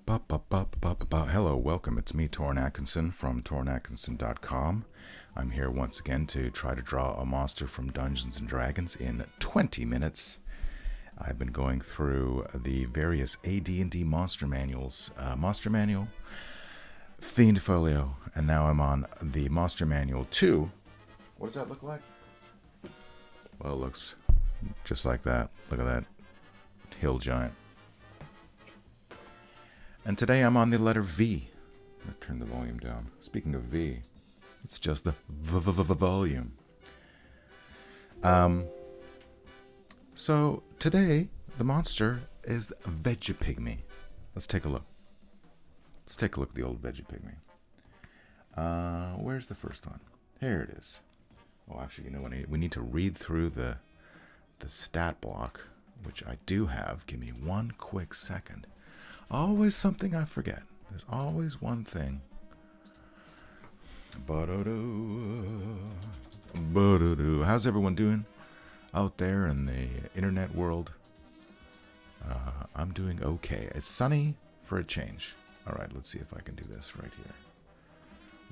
Hello, welcome. It's me, Torrin Atkinson from torrinatkinson.com. I'm here once again to try to draw a monster from Dungeons & Dragons in 20 minutes. I've been going through the various AD&D Monster Manuals, Monster Manual, Fiend Folio, and now I'm on the Monster Manual II. What does that look like? Well, it looks just like that. Look at that hill giant. And today I'm on the letter V. I'm going to turn the volume down. Speaking of V, it's just the volume. So today the monster is Vegepygmy. Let's take a look. Let's take a look at the old Vegepygmy. Where's the first one? Here it is. Oh, actually, you know what? We need to read through the stat block, which I do have. Give me one quick second. Always something I forget. There's always one thing. How's everyone doing out there in the internet world? I'm doing okay. It's sunny for a change. All right, let's see if I can do this right here.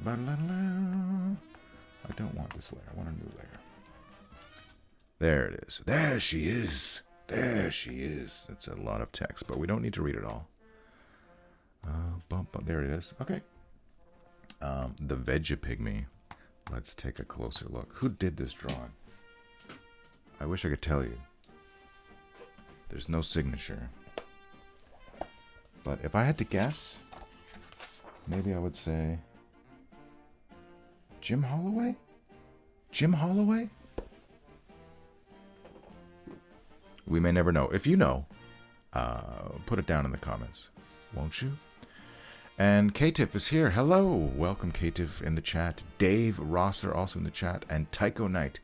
I don't want this layer. I want a new layer. There it is. There she is. There she is. That's a lot of text, but we don't need to read it all. There it is. Okay. The Vegepygmy. Let's take a closer look. Who did this drawing? I wish I could tell you. There's no signature. But if I had to guess, maybe I would say Jim Holloway? Jim Holloway? We may never know. If you know, put it down in the comments, won't you? And Katif is here. Hello. Welcome, Katif, in the chat. Dave Rosser also in the chat. And Tycho Knight.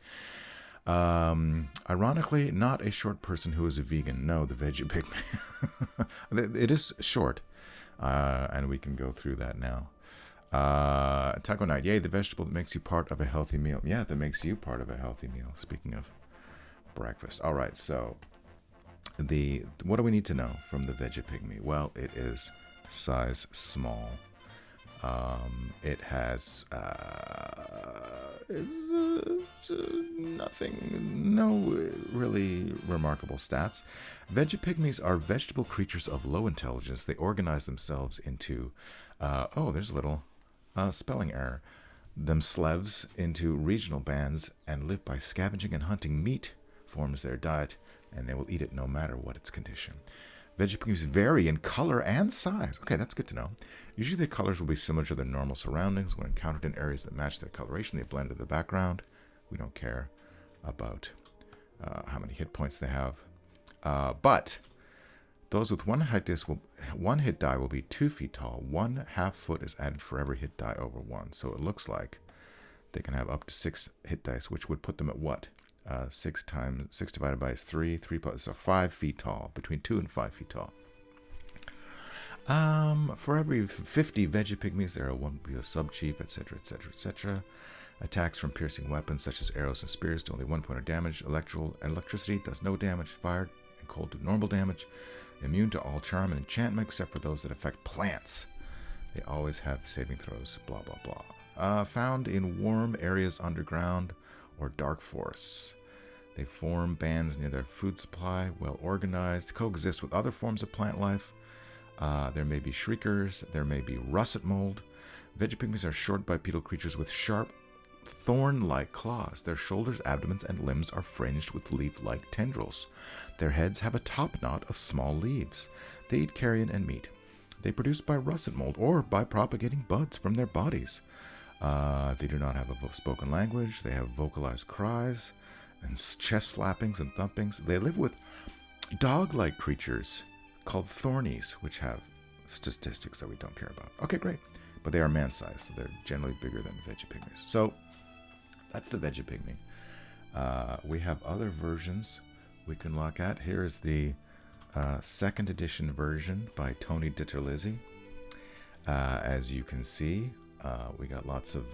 Ironically, not a short person who is a vegan. No, the Vegepygmy. It is short. And we can go through that now. Tycho Knight. Yay, the vegetable that makes you part of a healthy meal. Yeah, that makes you part of a healthy meal. Speaking of breakfast. All right, so what do we need to know from the Vegepygmy? Well, it is size small. It has no really remarkable stats. Vegepygmies are vegetable creatures of low intelligence. They organize themselves into there's a little spelling error. Themselves into regional bands and live by scavenging and hunting. Meat forms their diet, and they will eat it no matter what its condition. Vegepygmies vary in color and size. Okay, that's good to know. Usually their colors will be similar to their normal surroundings. When encountered in areas that match their coloration, they blend into the background. We don't care about how many hit points they have. But those with one hit die will be 2 feet tall. 1/2 foot is added for every hit die over 1. So it looks like they can have up to 6 hit dice, which would put them at what? 6 divided by is 3. 3 plus, so 5 feet tall. Between 2 and 5 feet tall. For every 50 Vegepygmies, there will be a sub-chief, etc., etc., etc. Attacks from piercing weapons such as arrows and spears do only 1 point of damage. Electricity does no damage. Fire and cold do normal damage. Immune to all charm and enchantment except for those that affect plants. They always have saving throws. Blah blah blah. Found in warm areas underground or dark forests. They form bands near their food supply, well organized, coexist with other forms of plant life. There may be shriekers, there may be russet mold. Vegepygmies are short bipedal creatures with sharp, thorn-like claws. Their shoulders, abdomens, and limbs are fringed with leaf-like tendrils. Their heads have a top knot of small leaves. They eat carrion and meat. They produce by russet mold or by propagating buds from their bodies. They do not have a spoken language. They have vocalized cries and chest slappings and thumpings. They live with dog-like creatures called thornies, which have statistics that we don't care about. Okay, great. But they are man-sized, so they're generally bigger than Vegepygmies. So that's the Vegepygmy. We have other versions we can look at. Here is the 2nd edition version by Tony Ditterlizzi. As you can see, we got lots of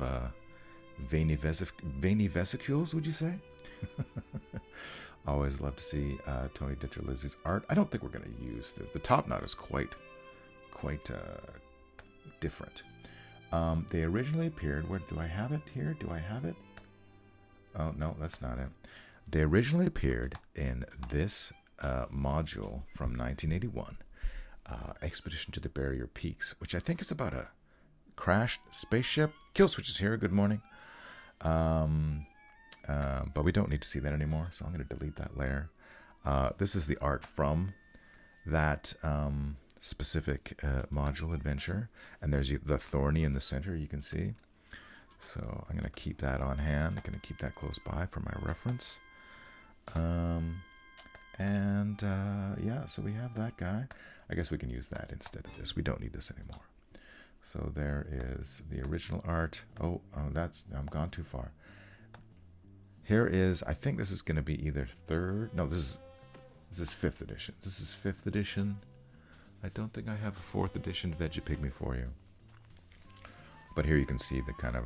veiny vesicles, would you say? Always love to see Tony Ditterlizzi's art. I don't think we're going to use the top knot is quite quite different. They originally appeared, where do I have it here? Do I have it? Oh, no, that's not it. They originally appeared in this module from 1981, Expedition to the Barrier Peaks, which I think is about a crashed spaceship. Killswitch is here, good morning. But we don't need to see that anymore, so I'm going to delete that layer. This is the art from that specific module adventure, and there's the Thorny in the center, you can see. So I'm going to keep that on hand. I'm going to keep that close by for my reference. Yeah, so we have that guy. I guess we can use that instead of this. We don't need this anymore. So there is the original art. Oh, that's, I'm gone too far. Here is, I think this is going to be either third. No, this is 5th edition. This is 5th edition. I don't think I have a 4th edition Vegepygmy for you. But here you can see the kind of,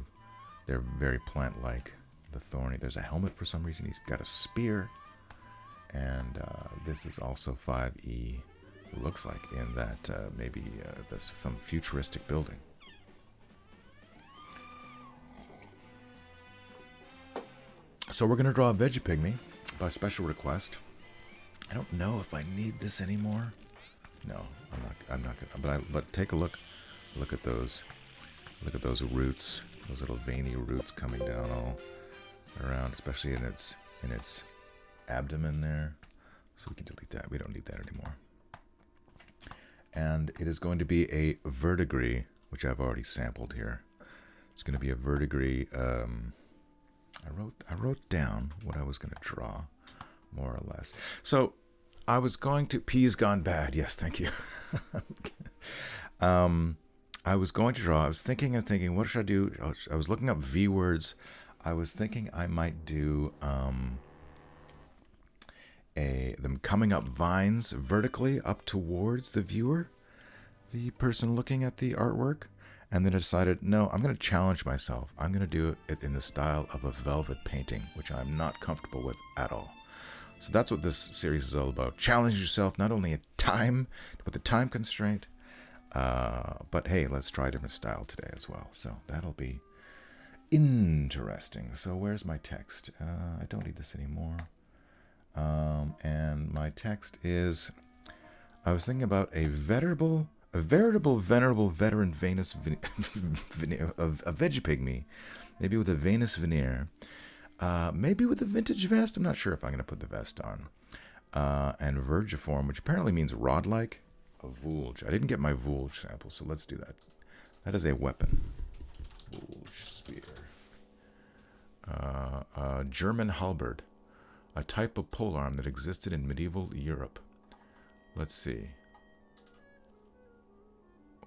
they're very plant-like. The Thorny. There's a helmet for some reason. He's got a spear. And this is also 5e. It looks like in that maybe that's some futuristic building. So we're going to draw a Vegepygmy by special request. I don't know if I need this anymore. No, I'm not gonna. But take a look. Look at those. Look at those roots. Those little veiny roots coming down all around, especially in its abdomen there. So we can delete that. We don't need that anymore. And it is going to be a verdigris, which I've already sampled here. It's going to be a verdigris. I wrote down what I was going to draw, more or less. So I was going to, P's gone bad. Yes, thank you. I was going to draw. I was thinking, what should I do? I was looking up V words. I was thinking I might do them coming up vines vertically up towards the viewer, the person looking at the artwork. And then I decided, no, I'm going to challenge myself. I'm going to do it in the style of a velvet painting, which I'm not comfortable with at all. So that's what this series is all about. Challenge yourself, not only at time, with the time constraint, but hey, let's try a different style today as well. So that'll be interesting. So where's my text? I don't need this anymore. And my text is, I was thinking about a veritable venerable veteran Venus a Vegepygmy, maybe with a Venus veneer, maybe with a vintage vest. I'm not sure if I'm going to put the vest on. And Vergiform, which apparently means rod-like, a Vulge. I didn't get my Vulge sample, so let's do that. That is a weapon. Vulge spear. German halberd, a type of polearm that existed in medieval Europe. Let's see.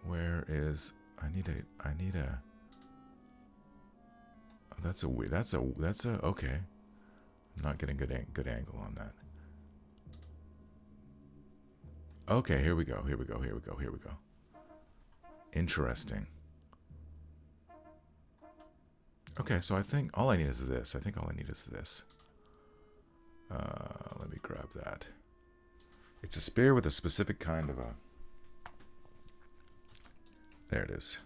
Where is, I need a, oh, that's a, okay. I'm not getting good angle on that. Okay, here we go. Interesting. Okay, so I think all I need is this. Let me grab that. It's a spear with a specific kind of a, there it is.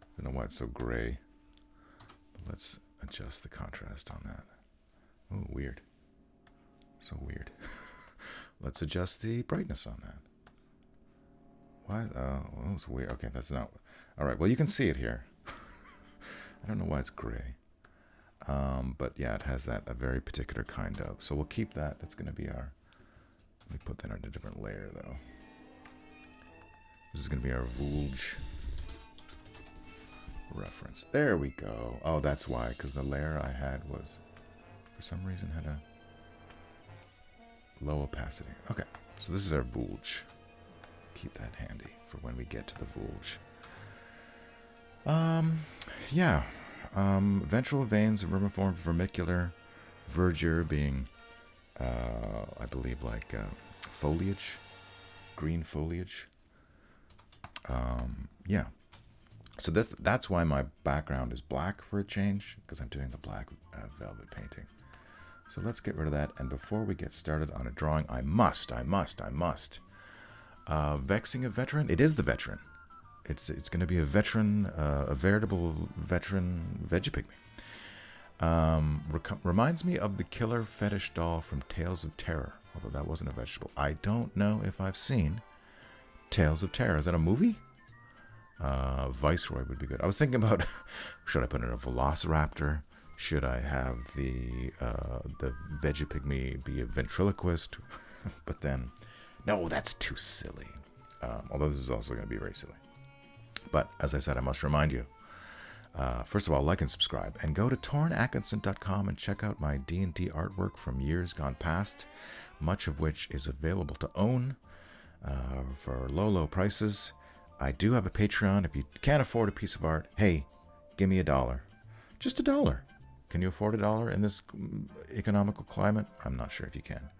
I don't know why it's so gray. But let's adjust the contrast on that. Oh, weird. So weird. Let's adjust the brightness on that. Why? Oh, it's weird. Okay, that's not. All right, well, you can see it here. I don't know why it's gray. But yeah, it has that, a very particular kind of. So we'll keep that. That's going to be our, let me put that on a different layer, though. This is going to be our Vulge reference. There we go. Oh, that's why, because the layer I had was, for some reason, had a low opacity. Okay, so this is our Vulge. Keep that handy for when we get to the Vulge. Yeah. Ventral veins, vermiform, vermicular, verdure being, I believe, like foliage, green foliage. Yeah. So that's why my background is black for a change, because I'm doing the black velvet painting. So let's get rid of that. And before we get started on a drawing, I must. Vexing a veteran? It is the veteran. It's going to be a veteran, a veritable veteran Vegepygmy. Reminds me of the killer fetish doll from Tales of Terror, although that wasn't a vegetable. I don't know if I've seen Tales of Terror. Is that a movie? Viceroy would be good. I was thinking about, should I put in a Velociraptor? Should I have the Vegepygmy be a ventriloquist? But then, no, that's too silly. Although this is also going to be very silly. But as I said, I must remind you, first of all, like and subscribe, and go to tornatkinson.com and check out my D&D artwork from years gone past, much of which is available to own for low, low prices. I do have a Patreon. If you can't afford a piece of art, hey, give me $1. Just $1. Can you afford $1 in this economical climate? I'm not sure if you can.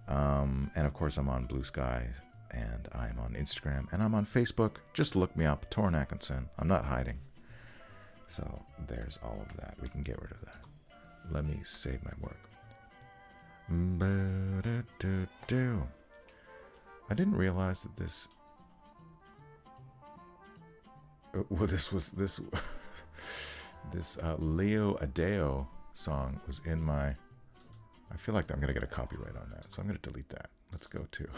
And of course, I'm on Blue Sky, and I'm on Instagram, and I'm on Facebook. Just look me up, Torn Atkinson. I'm not hiding. So there's all of that. We can get rid of that. Let me save my work. I didn't realize that this. Well, this Leo Adeo song was in my. I feel like I'm gonna get a copyright on that, so I'm gonna delete that. Let's go to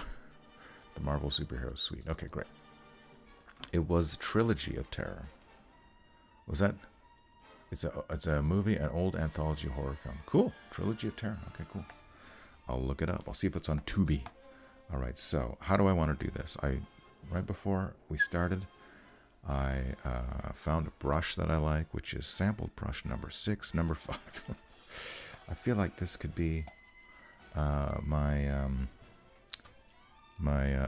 the Marvel Superhero Suite. Okay, great. It was Trilogy of Terror. Was that? It's a movie, an old anthology horror film. Cool. Trilogy of Terror. Okay, cool. I'll look it up. I'll see if it's on Tubi. All right. So how do I want to do this? Right before we started, I found a brush that I like, which is sampled brush number 6, number 5. I feel like this could be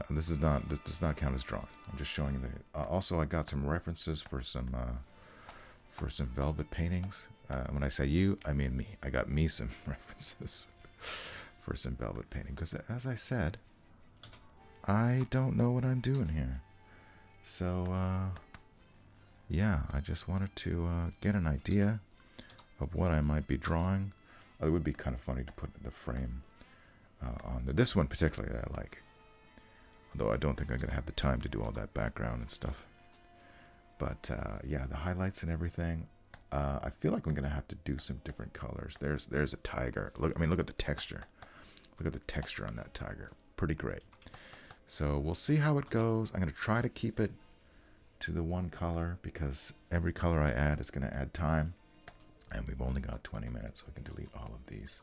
this does not count as drawing. I'm just showing you the. Also, I got some references for some velvet paintings. When I say you, I mean me. I got me some references for some velvet painting because, as I said, I don't know what I'm doing here. So, yeah, I just wanted to get an idea of what I might be drawing. It would be kind of funny to put the frame on this one particularly I like. Although I don't think I'm going to have the time to do all that background and stuff. But, yeah, the highlights and everything. I feel like I'm going to have to do some different colors. There's a tiger. Look at the texture. Look at the texture on that tiger. Pretty great. So we'll see how it goes. I'm going to try to keep it to the one color because every color I add is going to add time. And we've only got 20 minutes, so I can delete all of these.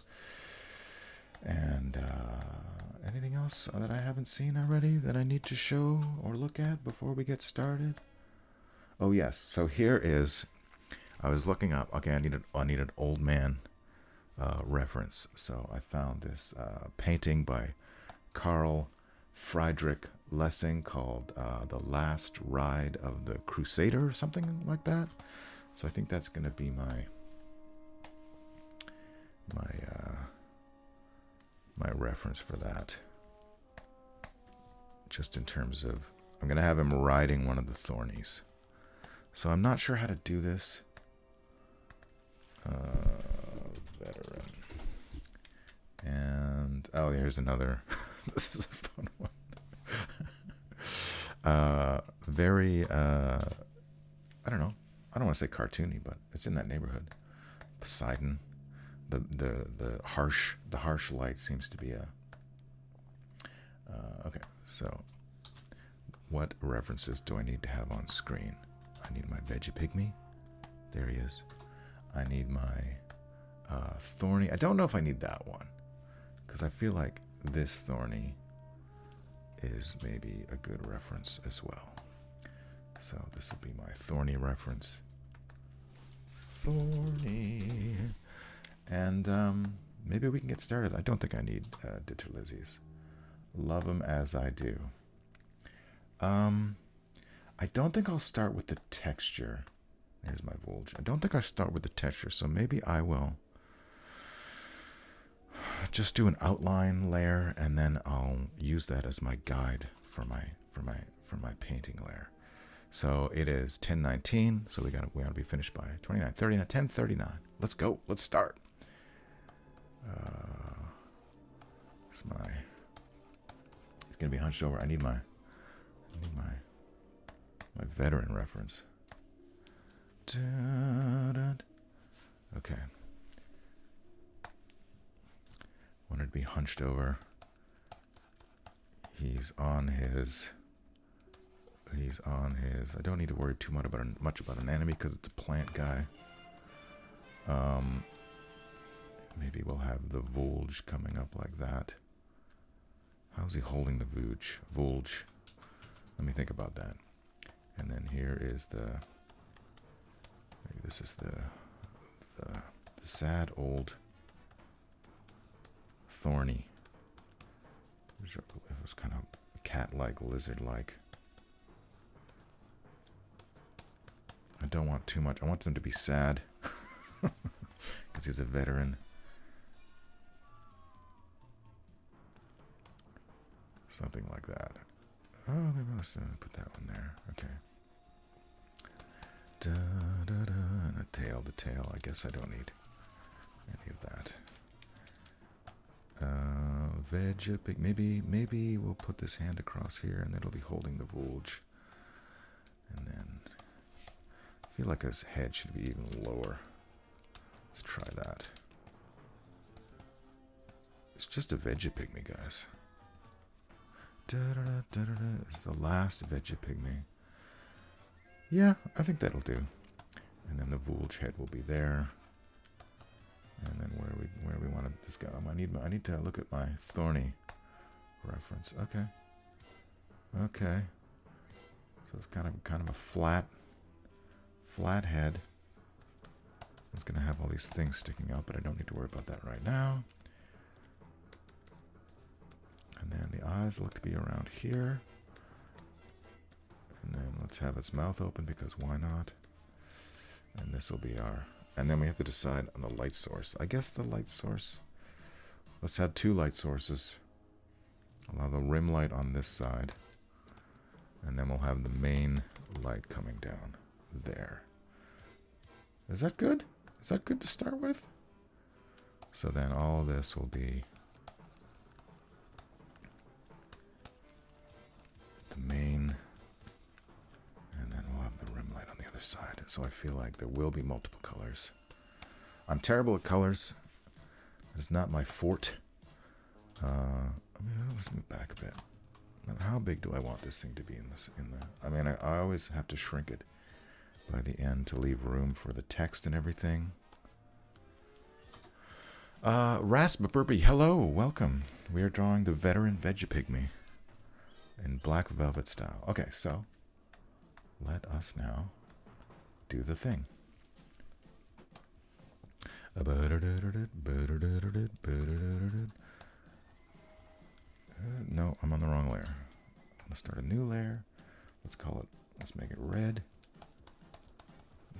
And anything else that I haven't seen already that I need to show or look at before we get started? Oh, yes. So here is, I was looking up, okay, I need an old man reference. So I found this painting by Carl Friedrich Lessing called The Last Ride of the Crusader or something like that. So I think that's going to be my reference for that. Just in terms of, I'm going to have him riding one of the Thornies. So I'm not sure how to do this. Veteran. And, oh, here's another. This is a fun one. Very, I don't know. I don't want to say cartoony, but it's in that neighborhood. Poseidon. The harsh light seems to be a. Okay, so what references do I need to have on screen? I need my Vegepygmy. There he is. I need my Thorny. I don't know if I need that one because I feel like this Thorny is maybe a good reference as well. So this will be my Thorny reference. Thorny. And maybe we can get started. I don't think I need Ditterlizzies. Love them as I do. I don't think I'll start with the texture. Here's my Volge. I don't think I'll start with the texture, so maybe I will just do an outline layer, and then I'll use that as my guide for my painting layer. So it is 10:19, so we gotta be finished by 29:39, 10:39. Let's go. Let's start. It's gonna be hunched over. I need my My veteran reference. Okay. Wanted to be hunched over. He's on his. I don't need to worry too much about an enemy because it's a plant guy. Maybe we'll have the Volge coming up like that. How's he holding the Volge? Let me think about that. And then here is maybe this is the sad old Thorny. It was kind of cat-like, lizard-like. I don't want too much. I want them to be sad. Because he's a veteran. Something like that. Oh, maybe let's put that one there. Okay. And a tail. The tail. I guess I don't need any of that. Vegepygmy. Maybe we'll put this hand across here, and it'll be holding the Volge. And then I feel like his head should be even lower. Let's try that. It's just a Vegepygmy, guys. It's the last Vegepygmy. Yeah, I think that'll do. And then the Volge head will be there. And then where we wanted this guy. I need to look at my Thorny reference. Okay. Okay. So it's kind of a flat head. It's gonna have all these things sticking out, but I don't need to worry about that right now. And then the eyes look to be around here. And then let's have its mouth open because why not? And this will be our... And then we have to decide on the light source. I guess the light source... Let's have two light sources. I'll have the rim light on this side. And then we'll have the main light coming down there. Is that good? Is that good to start with? So then all this will be... the main... And then we'll have the rim light on the other side. So I feel like there will be multiple colors. I'm terrible at colors. It's not my forte. Let's move back a bit. Now, how big do I want this thing to be in this? I mean, I always have to shrink it by the end to leave room for the text and everything. Raspberry, hello, welcome. We are drawing the veteran Vegepygmy in black velvet style. Okay, so let us now do the thing. No, I'm on the wrong layer. I'm gonna start a new layer. Let's make it red.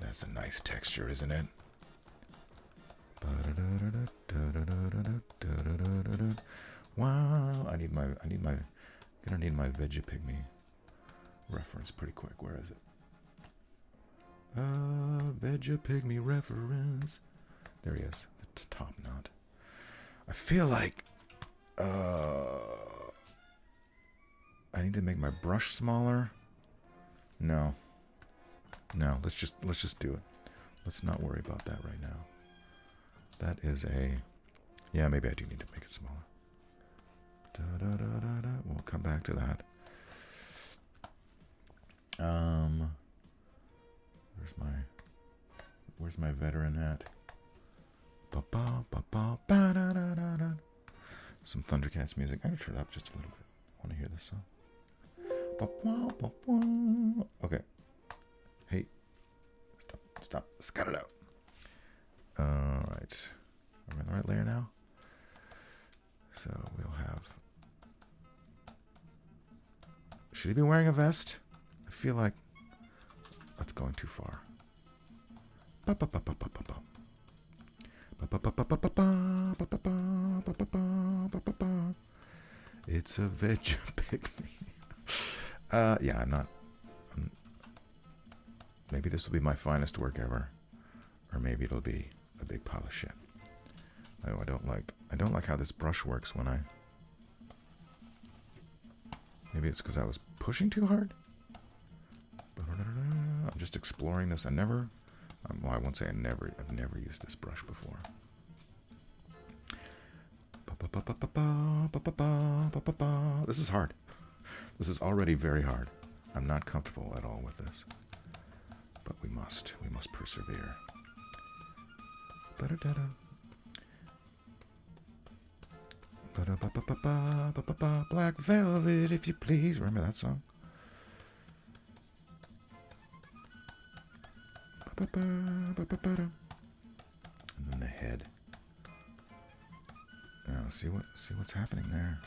That's a nice texture, isn't it? Wow, gonna need my Vegepygmy reference pretty quick. Where is it? Vegepygmy reference. There he is, the top knot. I feel like I need to make my brush smaller. No, let's just do it. Let's not worry about that right now. That is yeah, maybe I do need to make it smaller. We'll come back to that. Where's my veteran at? Some Thundercats music. I'm gonna turn it up just a little bit. I want to hear this song. Okay. Hey. Stop. Scut it out. Alright. Are we in the right layer now? So we'll have... Should he be wearing a vest? I feel like that's going too far. It's a Vegepygmy. Yeah, maybe this will be my finest work ever, or maybe it'll be a big pile of shit. Oh, I don't like how this brush works when I. Maybe it's because I was pushing too hard. I'm just exploring this. Well, I won't say I've never used this brush before. This is hard. This is already very hard. I'm not comfortable at all with this. But we must persevere. Black velvet, if you please. Remember that song? And then the head. Now see what's happening there.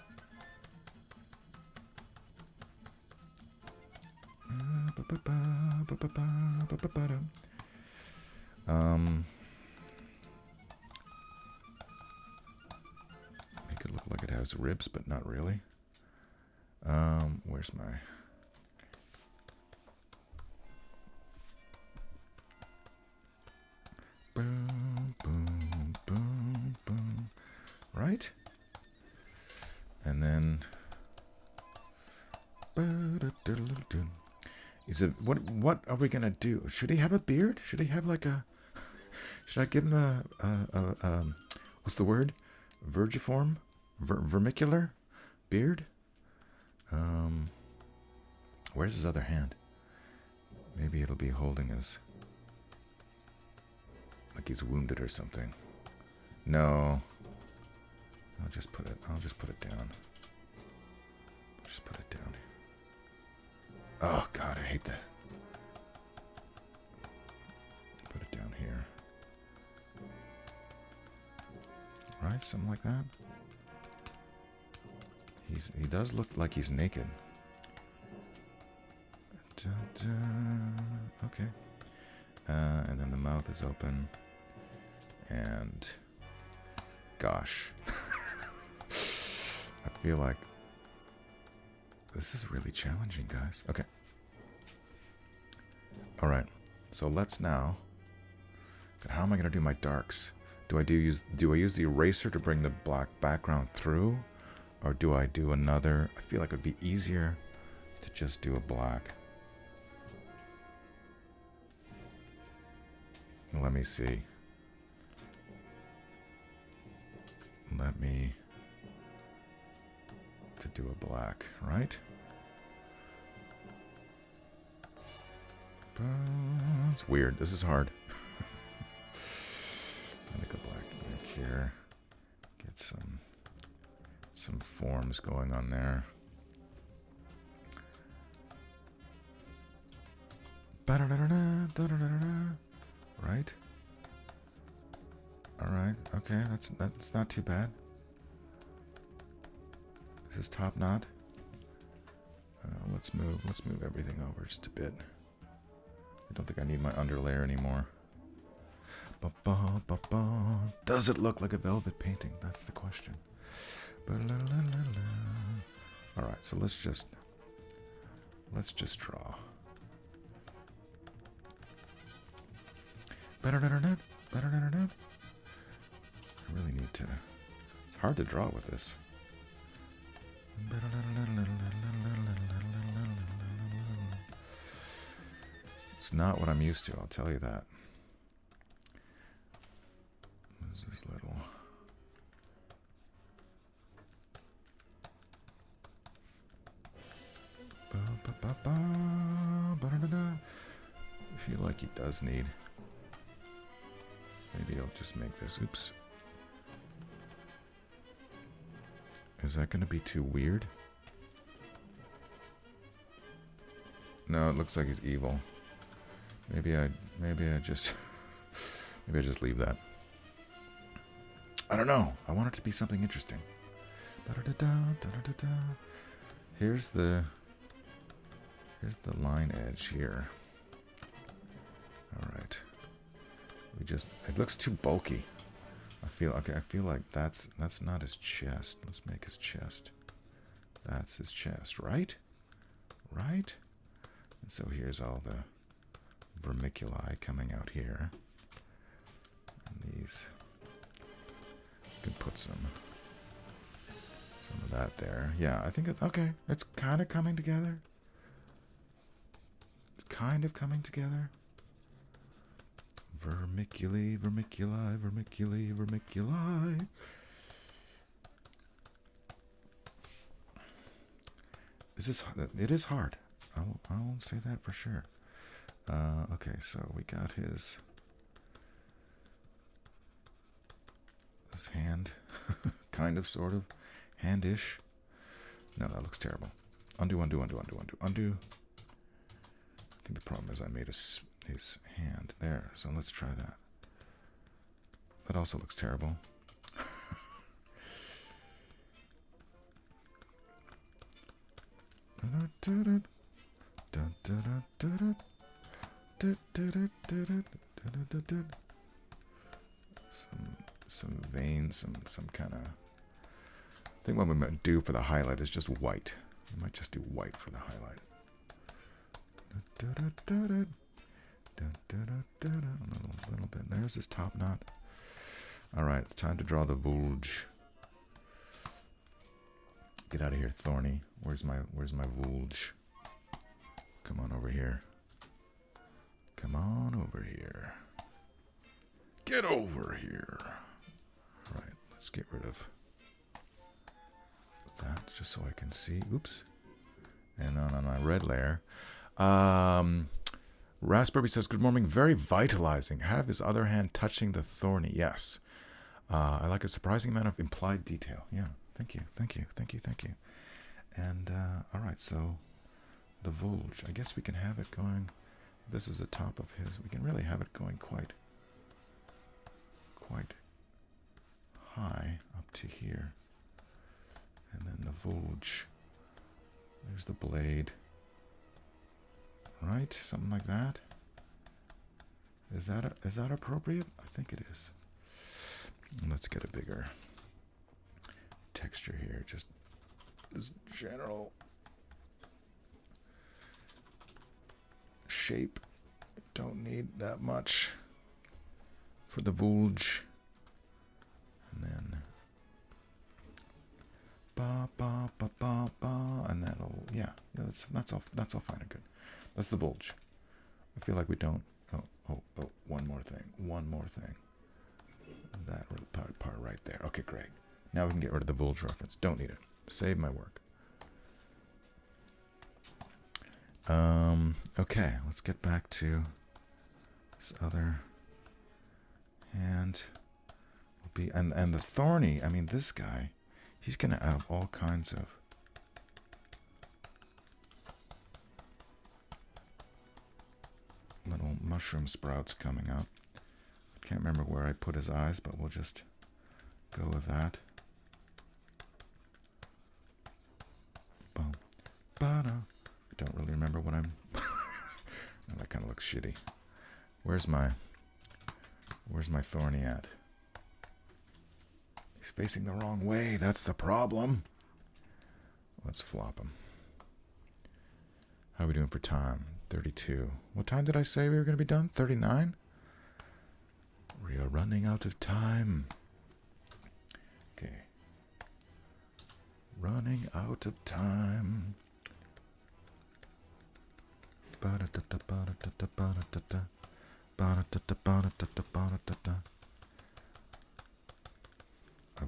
Make it look like it has ribs, but not really. Where's my... Boom, boom, boom, boom. Right? And then... Is it... What are we gonna do? Should he have a beard? Should he have like a... Should I give him a what's the word? Vermiform? Vermicular? Beard? Where's his other hand? Maybe it'll be holding his... Like he's wounded or something. No. I'll just put it down. Just put it down. Oh God, I hate that. Put it down here. Right, something like that. He does look like he's naked. Okay. And then the mouth is open. And gosh. I feel like this is really challenging, guys. Okay. All right. So let's now. How am I going to do my darks? Do I use the eraser to bring the black background through, or do I do another? I feel like it would be easier to just do a black. Let me see. Let me to do a black, right? It's weird. This is hard. Make a black here. Get some forms going on there. Right? Alright, okay, that's not too bad. This is top knot. Let's move everything over just a bit. I don't think I need my underlayer anymore. Does it look like a velvet painting? That's the question. Alright, so let's just draw. I really need to... It's hard to draw with this. It's not what I'm used to, I'll tell you that. This is little... I feel like he does need... Maybe I'll just make this. Oops. Is that going to be too weird? No, it looks like he's evil. Maybe I just leave that. I don't know. I want it to be something interesting. Here's the line edge here. All right. It looks too bulky. I feel like that's not his chest. Let's make his chest. That's his chest, right? Right? And so here's all the vermiculi coming out here. And these, you can put some of that there. Yeah, I think okay. It's kind of coming together. It's kind of coming together. Vermiculi, vermiculi, vermiculi, vermiculi. It is hard. I won't say that for sure. Okay, so we got his hand, kind of, sort of, handish. No, that looks terrible. Undo, undo, undo, undo, undo, undo. I think the problem is I made his hand there, so let's try that. That also looks terrible. Some veins, some kind of. I think what we might do for the highlight is just white. We might just do white for the highlight. A little bit. There's his top knot. All right, time to draw the vulge. Get out of here, Thorny. Where's my vulge? Come on over here. Come on over here. Get over here. All right, let's get rid of that just so I can see. Oops. And on my red layer. Raspberry says, good morning. Very vitalizing. Have his other hand touching the thorny. Yes. I like a surprising amount of implied detail. Yeah. Thank you. Thank you. Thank you. Thank you. And, all right. So the vulge, I guess we can have it going. This is the top of his. We can really have it going quite high up to here. And then the vulge. There's the blade. Right? Something like that. Is that appropriate? I think it is. Let's get a bigger texture here. Just this general shape. Don't need that much for the vulge. And then ba ba ba ba ba, and that'll that's all fine and good. That's the vulge. I feel like we don't. Oh, one more thing. That part right there. Okay, great. Now we can get rid of the vulge reference. Don't need it. Save my work. Okay, let's get back to this other hand. Will be and the thorny. I mean, this guy, he's gonna have all kinds of little mushroom sprouts coming up. Can't remember where I put his eyes, but we'll just go with that. Boom. Ba-da. I don't really remember what I'm. That kind of looks shitty. Where's my thorny at? He's facing the wrong way. That's the problem. Let's flop him. How are we doing for time? 32. What time did I say we were going to be done? 39? We are running out of time. Okay. Running out of time. I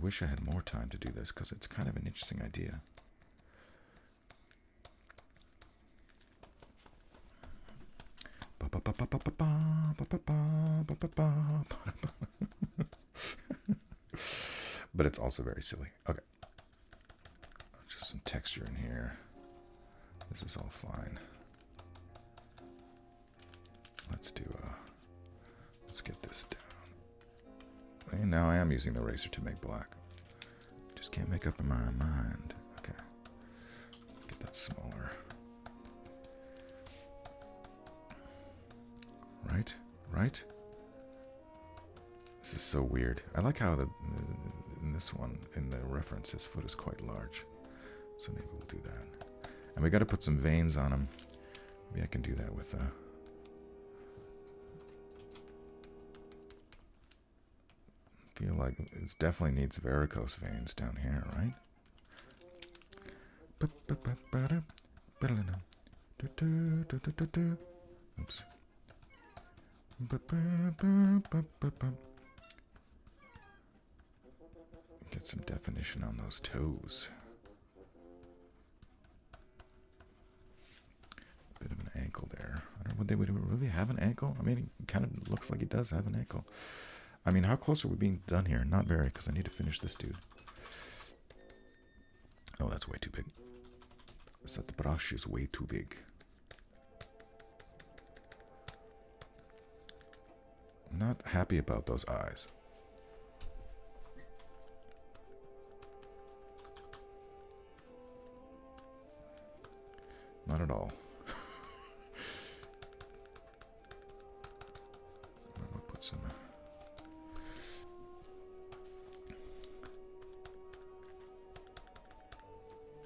wish I had more time to do this because it's kind of an interesting idea. But it's also very silly. Okay. Just some texture in here. This is all fine. Let's get this down. And now I am using the eraser to make black. Just can't make up in my mind. Okay. Let's get that smaller. Right? This is so weird. I like how in this one, in the reference, his foot is quite large. So maybe we'll do that. And we got to put some veins on him. Maybe I can do that with feel like it definitely needs varicose veins down here, right? Oops. Get some definition on those toes. Bit of an ankle there. I don't know, would they really have an ankle? I mean, it kind of looks like he does have an ankle. I mean, how close are we being done here? Not very, because I need to finish this dude. Oh, that's way too big. That brush is way too big. I'm not happy about those eyes. Not at all. I'm gonna put some.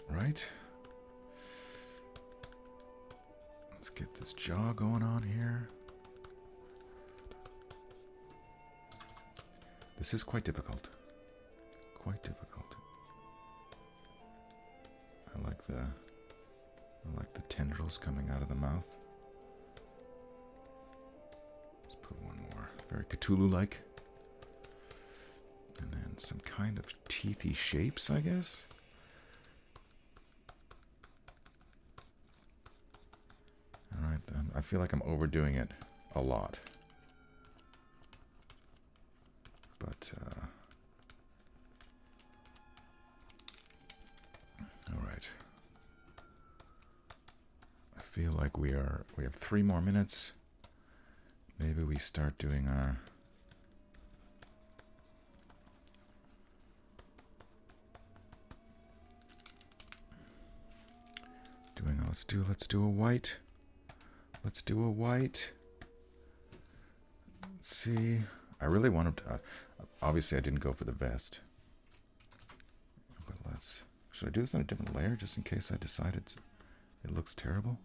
Right. Let's get this jaw going on here. This is quite difficult. Quite difficult. I like the tendrils coming out of the mouth. Let's put one more. Very Cthulhu-like. And then some kind of teethy shapes, I guess. Alright then. I feel like I'm overdoing it a lot. But, alright. I feel like we have 3 more minutes. Maybe we start doing our let's do a white. Let's do a white. Let's see. I really wanted to, obviously I didn't go for the vest. But should I do this on a different layer just in case I decide it looks terrible?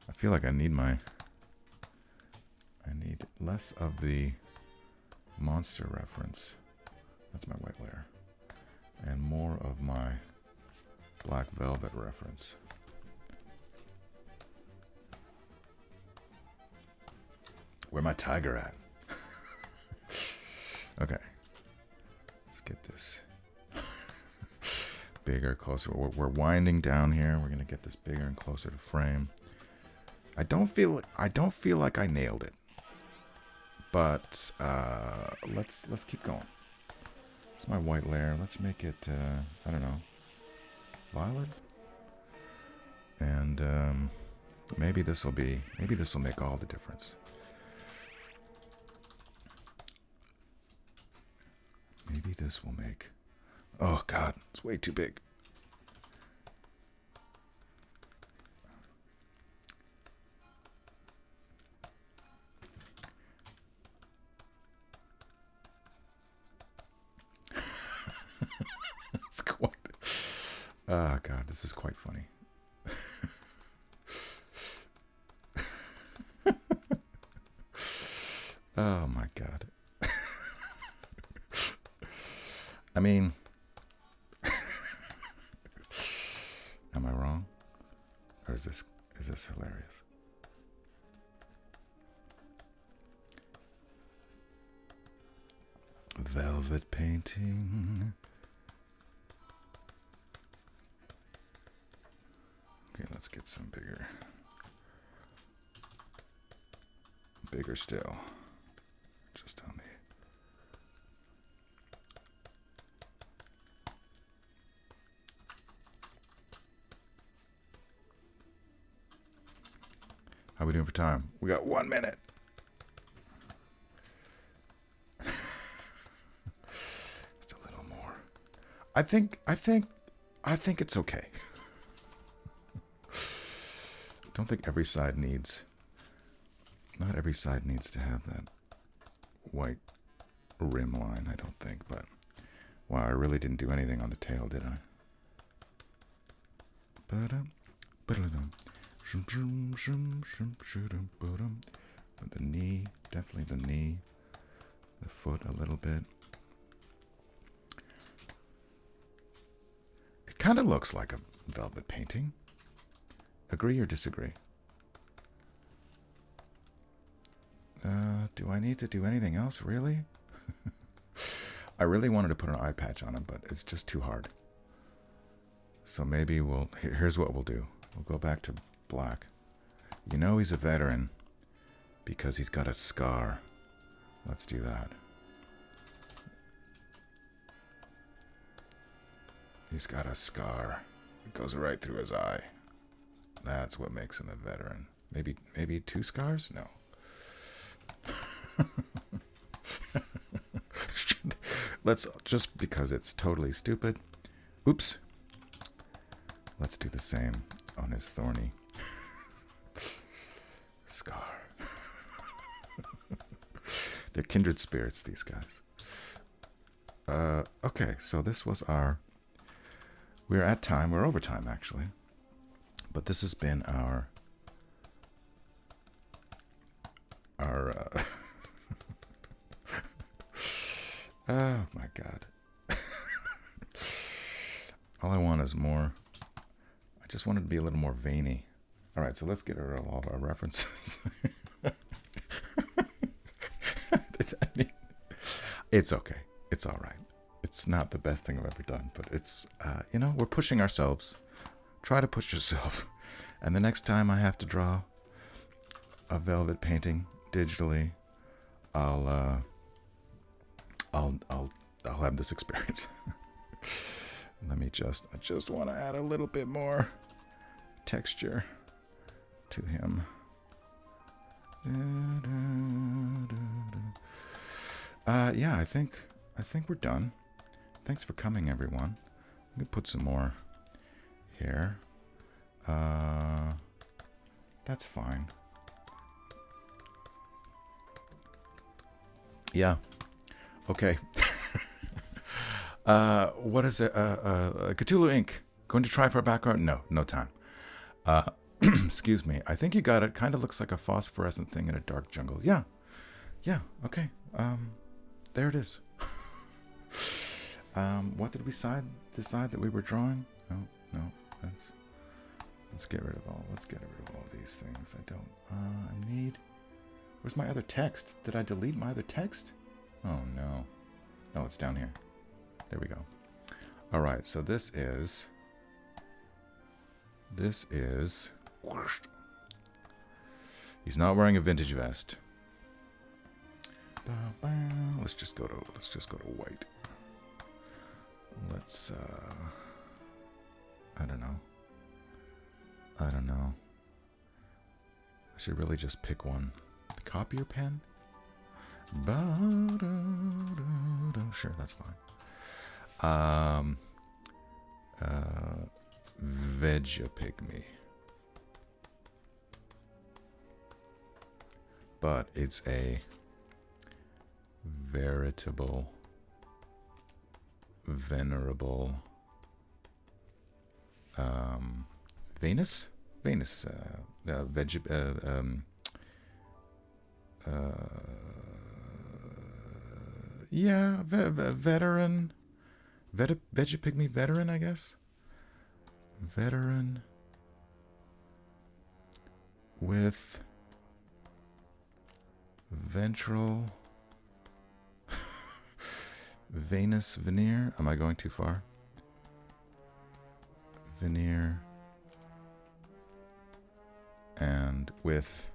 I feel like I need less of the monster reference. That's my white layer. And more of my black velvet reference. Where my tiger at? Okay. Let's get this bigger, closer. We're winding down here. We're gonna get this bigger and closer to frame. I don't feel like I nailed it. But let's keep going. It's my white layer. Let's make it I don't know, violet. And maybe this will make all the difference. Maybe this will make. Oh God, it's way too big. It's quite. Oh God, this is quite funny. Oh my God. I mean, am I wrong? Or is this hilarious? Velvet painting. Okay, let's get some bigger still. Just on the. How are we doing for time? We got 1 minute. Just a little more. I think it's okay. Don't think every side needs. Not every side needs to have that white rim line, I don't think, but wow, I really didn't do anything on the tail, did I? the knee, definitely the knee, the foot a little bit. It kind of looks like a velvet painting. Agree or disagree? Do I need to do anything else, really? I really wanted to put an eye patch on him, but it's just too hard. So maybe here's what we'll do. We'll go back to black. You know he's a veteran because he's got a scar. Let's do that. He's got a scar. It goes right through his eye. That's what makes him a veteran. Maybe 2 scars? No. Let's, just because it's totally stupid. Oops. Let's do the same on his thorny scar. They're kindred spirits, these guys. Okay, so this was we're at time. We're over time, actually. But this has been our oh my God. All I want is more. I just wanted to be a little more veiny. All right, so let's get rid of all of our references. It's okay. It's all right. It's not the best thing I've ever done, but it's, we're pushing ourselves. Try to push yourself. And the next time I have to draw a velvet painting digitally, I'll have this experience. Let me I just want to add a little bit more texture to him. Yeah, I think we're done. Thanks for coming, everyone. I'm gonna put some more here. That's fine. Yeah. Okay. What is it? Cthulhu Inc. Going to try for a background? No, no time. Excuse me. I think you got it. Kind of looks like a phosphorescent thing in a dark jungle. Yeah. Yeah. Okay. There it is. What did we decide that we were drawing? No. Let's get rid of all. Let's get rid of all these things. I need. Where's my other text? Did I delete my other text? Oh no. No, it's down here. There we go. All right. So this is. He's not wearing a vintage vest. Let's just go to white. Let's I don't know. I should really just pick one. The copier pen? Sure, that's fine. Vegepygmy. But it's a veritable, venerable Venus, yeah, veteran, Vegepygmy veteran, I guess. Veteran with ventral Venus veneer. Am I going too far? Veneer and with.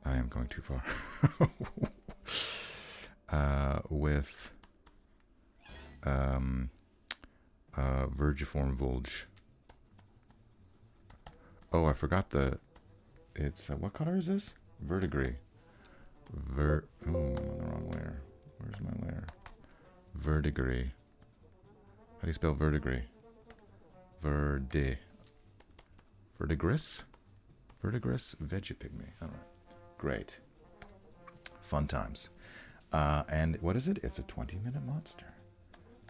I am going too far. With vergiform vulge. Oh, I forgot it's what color is this? Verdigris. Oh, I'm on the wrong layer. Where's my layer? Verdigris. How do you spell verdigris? Verdigris? Verdigris Vegepygmy. All right. Great. Fun times. And what is it? It's a 20-minute monster.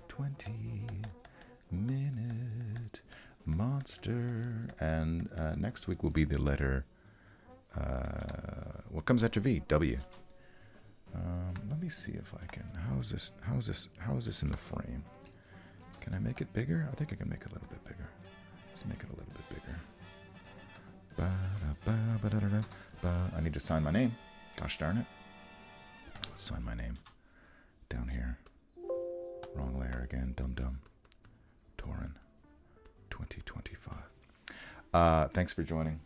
20-minute monster. And next week will be the letter What comes after V? W. Let me see if I can. How is this in the frame? Can I make it bigger? I think I can make it a little bit bigger. Let's make it a little bit bigger. I need to sign my name. Gosh darn it. Let's sign my name. Down here. Wrong layer again. Dum-dum. Torin. 2025. Thanks for joining.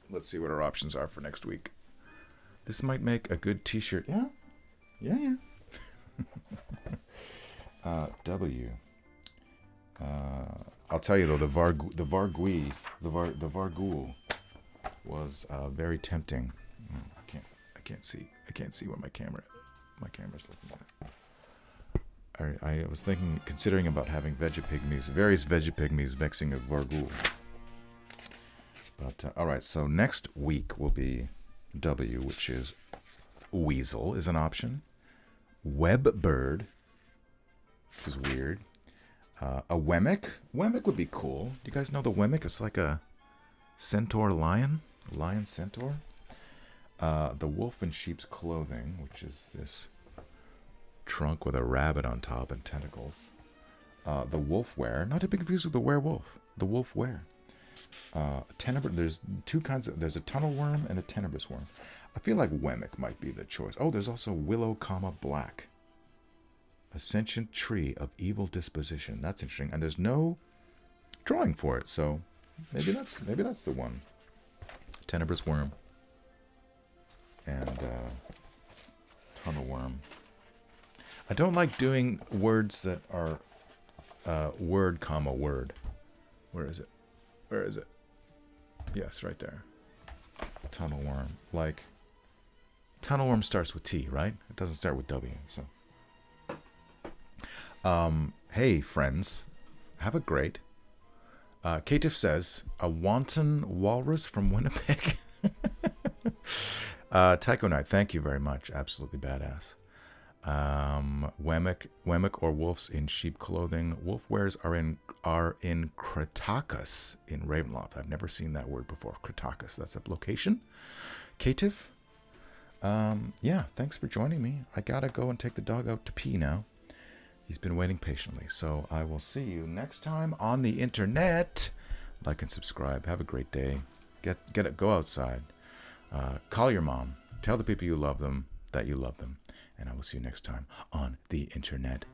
Let's see what our options are for next week. This might make a good t-shirt. Yeah. W. I'll tell you though, the Vargul was very tempting. I can't see where my camera's looking at. I was considering about having Vegepygmies, various Vegepygmies mixing a Vargul. But all right, so next week will be W, which is Weasel is an option. Web Bird, which is weird. A Wemmick. Wemmick would be cool. Do you guys know the Wemmick? It's like a centaur lion. Lion centaur. The Wolf in Sheep's Clothing, which is this trunk with a rabbit on top and tentacles. The Wolf Wear. Not to be confused with the werewolf. The Wolf Wear. There's two kinds of. There's a tunnel worm and a tenebrous worm. I feel like Wemmick might be the choice. Oh, there's also Willow, Black. A sentient tree of evil disposition. That's interesting. And there's no drawing for it, so maybe that's the one. Tenebrous worm and tunnel worm. I don't like doing words that are word, word. Where is it? Yes, right there. Tunnel worm. Like, tunnel worm starts with T, right? It doesn't start with W. So, hey, friends. Have a great. Katif says, a wanton walrus from Winnipeg. Tycho Knight, thank you very much. Absolutely badass. Wemmick or wolves in sheep clothing. Wolf wares are in Cratakus in Ravenloft. I've never seen that word before. Cratakus. That's a location. Katif. Yeah, thanks for joining me. I gotta go and take the dog out to pee now. He's been waiting patiently. So I will see you next time on the internet. Like and subscribe. Have a great day. Get it. Go outside. Call your mom. Tell the people you love them that you love them. And I will see you next time on the internet.